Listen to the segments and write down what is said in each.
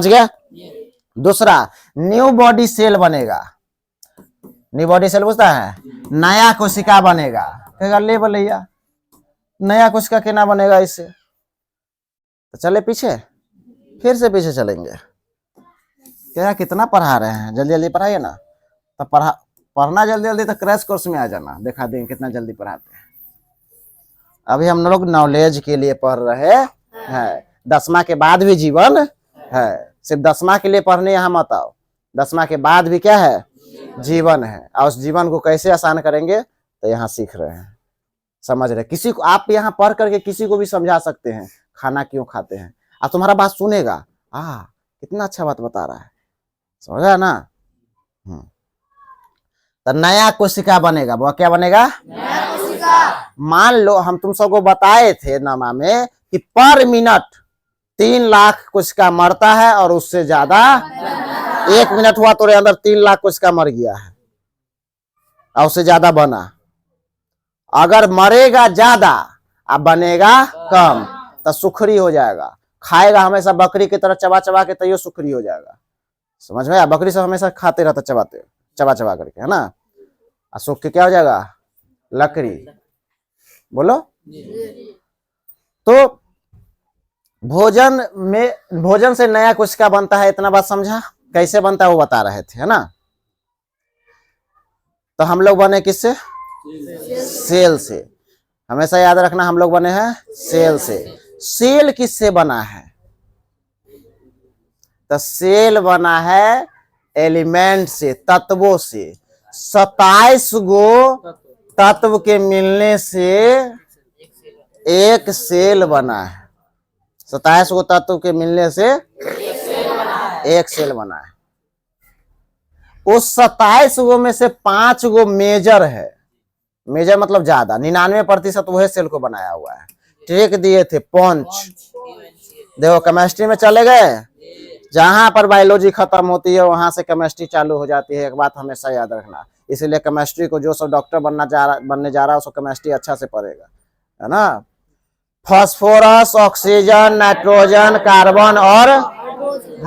गया। दूसरा, new body cell बनेगा। न्यू बॉडी सेल पूछता है, नया कोशिका बनेगा। कहेगा ले भैया नया कोशिका केना बनेगा इससे, तो चले पीछे, फिर से पीछे चलेंगे। क्या कितना पढ़ा रहे हैं, जल्दी जल्दी पढ़ाइए ना। तो पढ़ना जल्दी जल्दी तो क्रैश कोर्स में आ जाना, दिखा देंगे कितना जल्दी पढ़ाते हैं। अभी हम लोग नॉलेज के लिए पढ़ रहे हैं। 10वां के बाद भी जीवन है, सिर्फ 10वां के लिए पढ़ने यहाँ मत आओ। 10वां के बाद भी क्या है, जीवन है। और उस जीवन को कैसे आसान करेंगे तो यहाँ सीख रहे हैं, समझ रहे। किसी को आप यहाँ पढ़ करके किसी को भी समझा सकते हैं खाना क्यों खाते हैं, और तुम्हारा बात सुनेगा। कितना अच्छा बात बता रहा है, समझा ना। तो नया कोशिका बनेगा। वो क्या बनेगा, नया कोशिका। मान लो हम तुम सबको बताए थे नमा में कि पर मिनट 3 लाख कोशिका मरता है, और उससे ज्यादा 1 मिनट हुआ तो अंदर 3 लाख कोशिका मर गया है, और उससे ज्यादा बना। अगर मरेगा ज्यादा और बनेगा कम तो सुखरी हो जाएगा। खाएगा हमेशा बकरी की तरह चबा चबा के, तो ये सुखरी हो जाएगा। समझ में आया, बकरी सब हमेशा खाते रहता, चबा चबा करके, है ना। और सूख के क्या हो जाएगा, लकड़ी। बोलो। तो भोजन से नया कोशिका बनता है, इतना बात समझा। कैसे बनता है वो बता रहे थे, है ना। तो हम लोग बने किससे, सेल से। हमेशा याद रखना, हम लोग बने हैं सेल से। सेल किससे बना है, तो सेल बना है एलिमेंट से, तत्वों से। 27 गो तत्व के मिलने से एक सेल बना है। 27 गो तत्व के मिलने से एक सेल बना है। उस 27 गो में से 5 गो मेजर है। मेजर मतलब ज्यादा, 99% वही सेल को बनाया हुआ है। ट्रिक दिए थे, पंच। देखो केमिस्ट्री में चले गए, जहां पर बायोलॉजी खत्म होती है वहां से केमिस्ट्री चालू हो जाती है। एक बात हमेशा याद रखना, इसीलिए केमिस्ट्री को जो सब डॉक्टर बनने जा रहा है उसको केमिस्ट्री अच्छा से पढ़ेगा, है ना। फास्फोरस, ऑक्सीजन, नाइट्रोजन, कार्बन और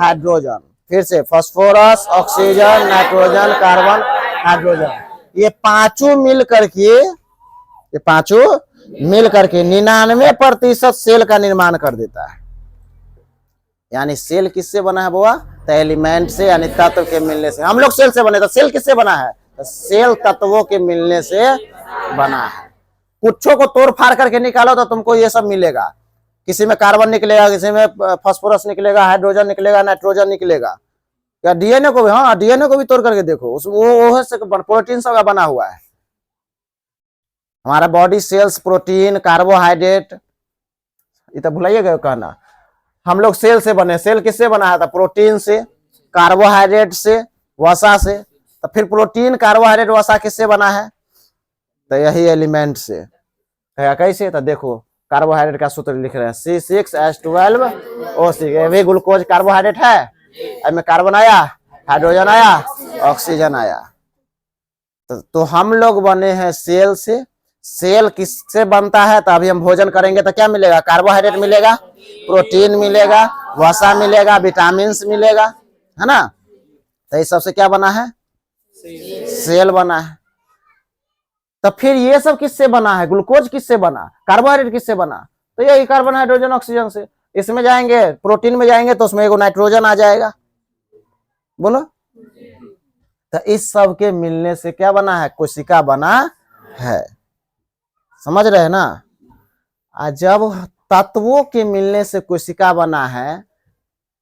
हाइड्रोजन। फिर से phosphorus, oxygen, nitrogen, carbon, hydrogen. ये पांचों मिल करके 99% सेल का निर्माण कर देता है। यानी सेल किससे बना है बुआ, तो एलिमेंट से, यानी तत्व के मिलने से। हम लोग सेल से बने, तो सेल किससे बना है, तो सेल तत्वों के मिलने से बना है। कुछों को तोड़ फाड़ करके निकालो तो तुमको ये सब मिलेगा। किसी में कार्बन निकलेगा, किसी में फास्फोरस निकलेगा, हाइड्रोजन निकलेगा, नाइट्रोजन निकलेगा। या डीएनए को भी, हाँ डीएनए को भी तोड़ करके देखो, वो से प्रोटीन सब बना हुआ है। हमारा बॉडी सेल्स, प्रोटीन, कार्बोहाइड्रेट, ये तो भुलाइएगा कहना। हम लोग सेल से बने। सेल किससे बना है, था प्रोटीन से, कार्बोहाइड्रेट से, वसा से। तो फिर प्रोटीन, कार्बोहाइड्रेट, वसा किससे बना है, तो यही एलिमेंट से। कैसे, तो देखो कार्बोहाइड्रेट का सूत्र लिख रहे हैं, C6H12O6। ये भी ग्लूकोज कार्बोहाइड्रेट है, इसमें कार्बन आया, हाइड्रोजन आया, ऑक्सीजन आया। तो हम लोग बने हैं सेल से। सेल किससे बनता है, तो अभी हम भोजन करेंगे तो क्या मिलेगा, कार्बोहाइड्रेट मिलेगा, प्रोटीन मिलेगा, वसा मिलेगा, विटामिन मिलेगा, है ना। तो इस सबसे क्या बना है, सेल बना है। तो फिर ये सब किससे बना है, ग्लूकोज किससे बना, कार्बोहाइड्रेट किससे बना, तो यही कार्बन, हाइड्रोजन, ऑक्सीजन से। इसमें जाएंगे, प्रोटीन में जाएंगे तो उसमें एगो नाइट्रोजन आ जाएगा। बोलो। तो इस सब के मिलने से क्या बना है, कोशिका बना है। समझ रहे हैं ना। जब तत्वों के मिलने से कोशिका बना है,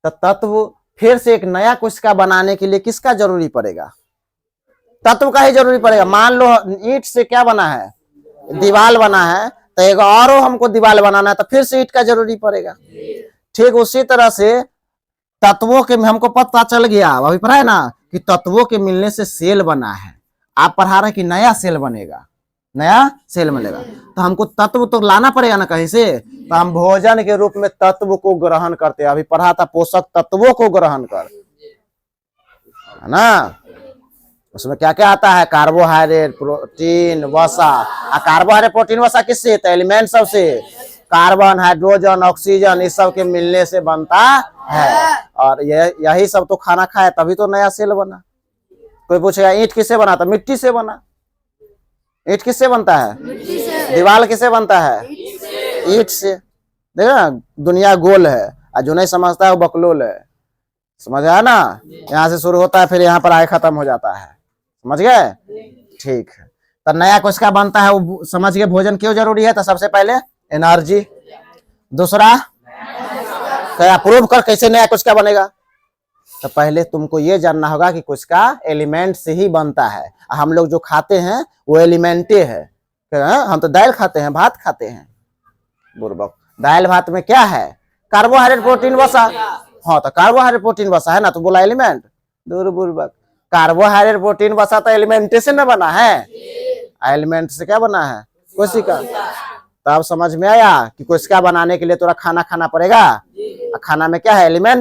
तो तत्व फिर से एक नया कोशिका बनाने के लिए किसका जरूरी पड़ेगा, तत्व का ही जरूरी पड़ेगा। मान लो ईंट से क्या बना है, दीवार बना है, तो एक और हमको दीवार बनाना है, तो फिर से ईंट का जरूरी पड़ेगा। ठीक उसी तरह से तत्वों के, हमको पता चल गया अभी पढ़ा है ना कि तत्वों के मिलने से सेल बना है। आप पढ़ा रहे कि नया सेल बनेगा, नया सेल मिलेगा, तो हमको तत्व तो लाना पड़ेगा ना कहीं से। तो हम भोजन के रूप में तत्व को ग्रहण करते हैं। अभी पढ़ा था पोषक तत्वों को ग्रहण कर, है ना। उसमें क्या क्या आता है, कार्बोहाइड्रेट, प्रोटीन, वसा। कार्बोहाइड्रेट, प्रोटीन, वसा किससे, तो एलिमेंट सबसे। कार्बन, हाइड्रोजन, ऑक्सीजन इस सब के मिलने से बनता है। और यही सब तो खाना खाए तभी तो नया सेल बना। कोई पूछेगा ईंट किससे बना? तो मिट्टी से बना। ईंट किससे बनता है? दीवार किससे बनता है? ईंट से। देखो ना, दुनिया गोल है और जो नहीं समझता है वो बकलोल है। समझ आया ना? यहाँ से शुरू होता है फिर यहाँ पर आए खत्म हो जाता है। समझ गए? ठीक है। तो नया कोशिका बनता है वो समझ के भोजन क्यों जरूरी है? तो सबसे पहले एनर्जी, दूसरा क्या प्रूव कर कैसे नया कोशिका बनेगा। तो पहले तुमको ये जानना होगा कि कोशिका एलिमेंट से ही बनता है। हम लोग जो खाते हैं वो एलिमेंटे है। हम तो दाल खाते हैं, भात खाते हैं। बुर्बक, दाल भात में क्या है? कार्बोहाइड्रेट, प्रोटीन, वसा। हाँ तो कार्बोहाइड्रेट, प्रोटीन, वसा है ना, तो बोला एलिमेंट। दूर बुर्बक, कार्बोहाइड्रेट, प्रोटीन, वसा तो एलिमेंट से ना बना है। एलिमेंट से क्या बना है? कोशिका। तो अब समझ में आया कि कोशिका बनाने के लिए थोड़ा खाना खाना पड़ेगा। खाना में क्या है? एलिमेंट।